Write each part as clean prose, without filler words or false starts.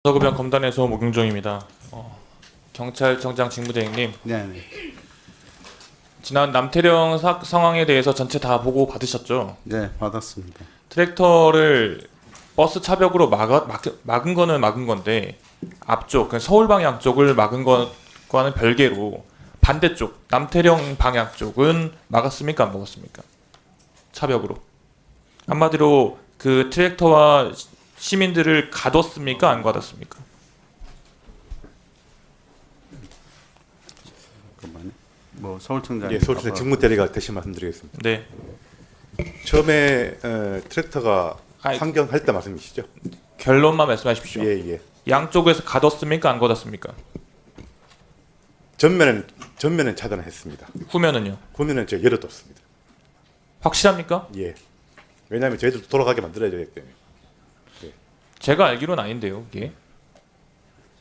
서구변 검단에서 목용종입니다. 경찰청장 직무대행님, 네, 지난 남태령 상황에 대해서 전체 다 보고 받으셨죠? 네, 받았습니다. 트랙터를 버스 차벽으로 막은 거는 막은 건데 앞쪽, 서울 방향 쪽을 막은 것과는 별개로 반대쪽, 남태령 방향 쪽은 막았습니까? 안 막았습니까? 차벽으로. 한마디로 그 트랙터와 시민들을 가뒀습니까? 안 가뒀습니까? 잠깐만요. 뭐 서울청장. 예, 서울청장 직무대리가 대신 말씀드리겠습니다. 네. 처음에 트랙터가 아이, 상경할 때 말씀이시죠? 결론만 말씀하십시오. 예, 예. 양쪽에서 가뒀습니까? 안 가뒀습니까? 전면은 차단을 했습니다. 후면은요? 후면은 제가 열어뒀습니다. 확실합니까? 예. 왜냐하면 저희들도 돌아가게 만들어야 되기 때문에. 제가 알기로는 아닌데요, 이게.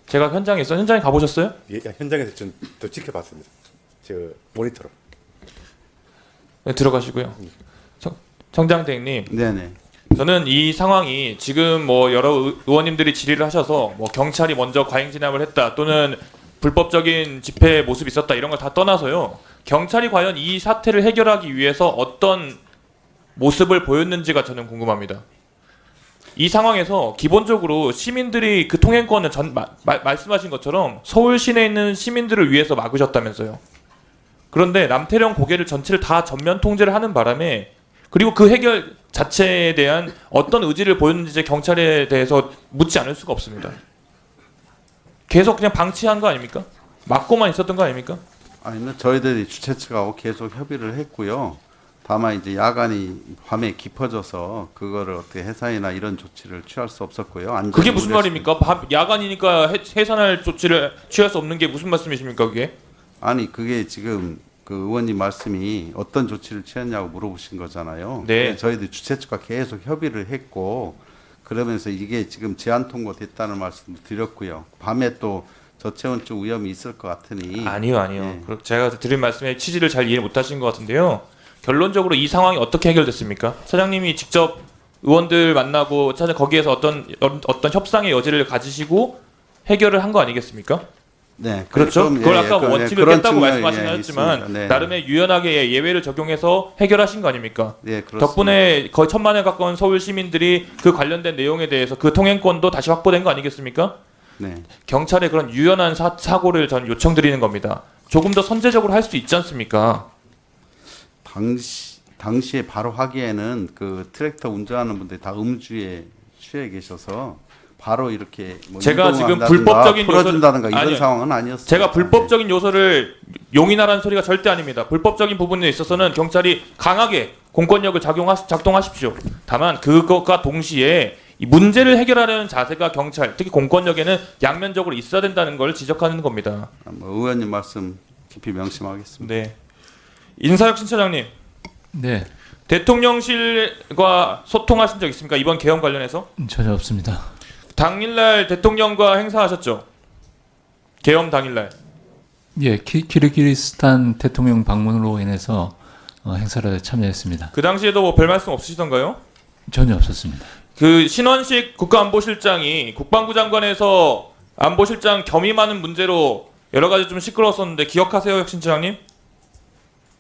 제가 현장에 가보셨어요? 예, 현장에서 좀 더 지켜봤습니다. 저 모니터로. 네, 들어가시고요. 청장대행님, 네네. 저는 이 상황이 지금 뭐 여러 의원님들이 질의를 하셔서 뭐 경찰이 먼저 과잉 진압을 했다 또는 불법적인 집회 모습이 있었다 이런 걸 다 떠나서요. 경찰이 과연 이 사태를 해결하기 위해서 어떤 모습을 보였는지가 저는 궁금합니다. 이 상황에서 기본적으로 시민들이 그 통행권을 말씀하신 것처럼 서울 시내에 있는 시민들을 위해서 막으셨다면서요. 그런데 남태령 고개를 전체를 다 전면 통제를 하는 바람에 그리고 그 해결 자체에 대한 어떤 의지를 보였는지 경찰에 대해서 묻지 않을 수가 없습니다. 계속 그냥 방치한 거 아닙니까? 막고만 있었던 거 아닙니까? 아니면 저희들이 주최 측하고 계속 협의를 했고요. 다만 이제 야간이 밤에 깊어져서 그거를 어떻게 해산이나 이런 조치를 취할 수 없었고요. 그게 무슨 말입니까? 야간이니까 해산할 조치를 취할 수 없는 게 무슨 말씀이십니까? 그게? 아니 그게 지금 그 의원님 말씀이 어떤 조치를 취했냐고 물어보신 거잖아요. 네. 저희들 주최 측과 계속 협의를 했고 그러면서 이게 지금 제한 통보됐다는 말씀을 드렸고요. 밤에 또 저체온증 위험이 있을 것 같으니 아니요. 네. 제가 드린 말씀의 취지를 잘 이해 못하신 것 같은데요. 결론적으로 이 상황이 어떻게 해결됐습니까? 차장님이 직접 의원들 만나고 거기에서 어떤 협상의 여지를 가지시고 해결을 한 거 아니겠습니까? 네, 그렇죠. 그걸 아까 원칙을 깼다고 말씀하신 예, 하셨지만 있습니다. 네. 나름의 유연하게 예외를 적용해서 해결하신 거 아닙니까? 네, 그렇습니다. 덕분에 거의 1,000만에 가까운 서울 시민들이 그 관련된 내용에 대해서 그 통행권도 다시 확보된 거 아니겠습니까? 네. 경찰의 그런 유연한 사고를 전 요청드리는 겁니다. 조금 더 선제적으로 할 수 있지 않습니까? 당시에 바로 하기에는 그 트랙터 운전하는 분들이 다 음주에 취해 계셔서 바로 이렇게 뭐 제가 지금 불법적인 풀어준다든가 이런 아니요. 상황은 아니었어요. 제가 불법적인 요소를 용인하라는 소리가 절대 아닙니다. 불법적인 부분에 있어서는 경찰이 강하게 공권력을 작동하십시오. 다만 그것과 동시에 이 문제를 해결하려는 자세가 경찰, 특히 공권력에는 양면적으로 있어야 된다는 걸 지적하는 겁니다. 뭐 의원님 말씀 깊이 명심하겠습니다. 네. 인사혁 신차장님, 네, 대통령실과 소통하신 적 있습니까? 이번 계엄 관련해서? 전혀 없습니다. 당일날 대통령과 행사하셨죠? 계엄 당일날. 예, 키르기스탄 대통령 방문으로 인해서 행사를 참여했습니다. 그 당시에도 뭐 별 말씀 없으시던가요? 전혀 없었습니다. 그 신원식 국가안보실장이 국방부 장관에서 안보실장 겸임하는 문제로 여러 가지 좀 시끄러웠었는데 기억하세요, 혁신처장님?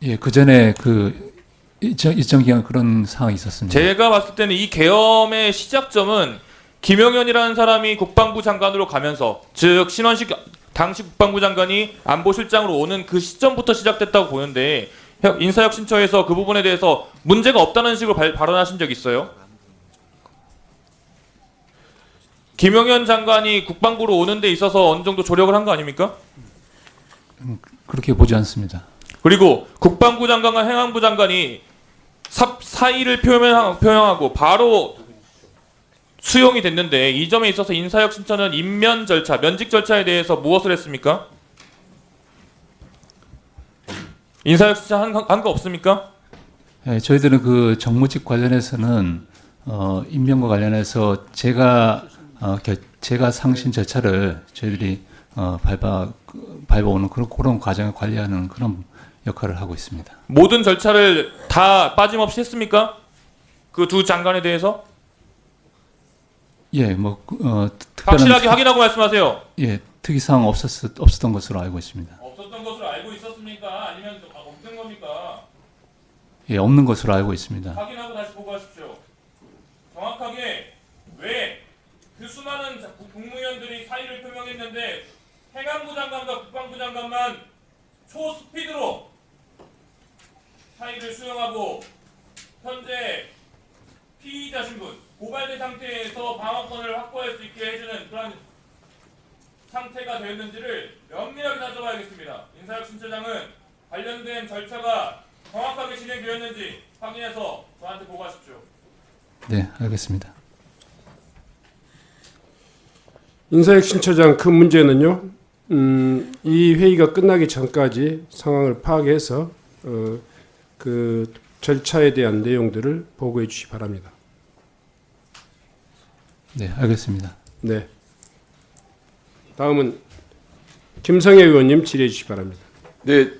예, 그 전에 그 일정 기간 그런 상황이 있었습니다. 제가 봤을 때는 이 계엄의 시작점은 김용현이라는 사람이 국방부 장관으로 가면서, 즉 신원식 당시 국방부 장관이 안보실장으로 오는 그 시점부터 시작됐다고 보는데 인사혁신처에서 그 부분에 대해서 문제가 없다는 식으로 발언하신 적 있어요? 김용현 장관이 국방부로 오는 데 있어서 어느 정도 조력을 한 거 아닙니까? 그렇게 보지 않습니다. 그리고 국방부 장관과 행안부 장관이 사의를 표명하고 바로 수용이 됐는데 이 점에 있어서 인사혁 신처는 임면 절차, 면직 절차에 대해서 무엇을 했습니까? 인사혁 신처 한 거 없습니까? 예, 저희들은 그 정무직 관련해서는 임명과 관련해서 제가 상신 절차를 저희들이 밟아오는 그런 과정을 관리하는 그런 역할을 하고 있습니다. 모든 절차를 다 빠짐없이 했습니까? 그 두 장관에 대해서? 예, 뭐 확실하게 확인하고 말씀하세요. 예, 특이 사항 없었던 것으로 알고 있습니다. 없었던 것으로 알고 있었습니까? 아니면 없는 겁니까? 예, 없는 것으로 알고 있습니다. 확인하고 다시 보고하십시오. 정확하게 왜 그 수많은 국무위원들이 사의를 표명했는데 행안부 장관과 국방부 장관만 초스피드로 사의를 수용하고 현재 피의자 신분, 고발된 상태에서 방어권을 확보할 수 있게 해주는 그런 상태가 되었는지를 면밀하게 따져봐야겠습니다. 인사혁 신처장은 관련된 절차가 정확하게 진행되었는지 확인해서 저한테 보고하십시오. 네, 알겠습니다. 인사혁 신처장 그 문제는요. 이 회의가 끝나기 전까지 상황을 파악해서 그 절차에 대한 내용들을 보고해 주시기 바랍니다. 네, 알겠습니다. 네. 다음은 김성애 의원님 질의해 주시기 바랍니다. 네,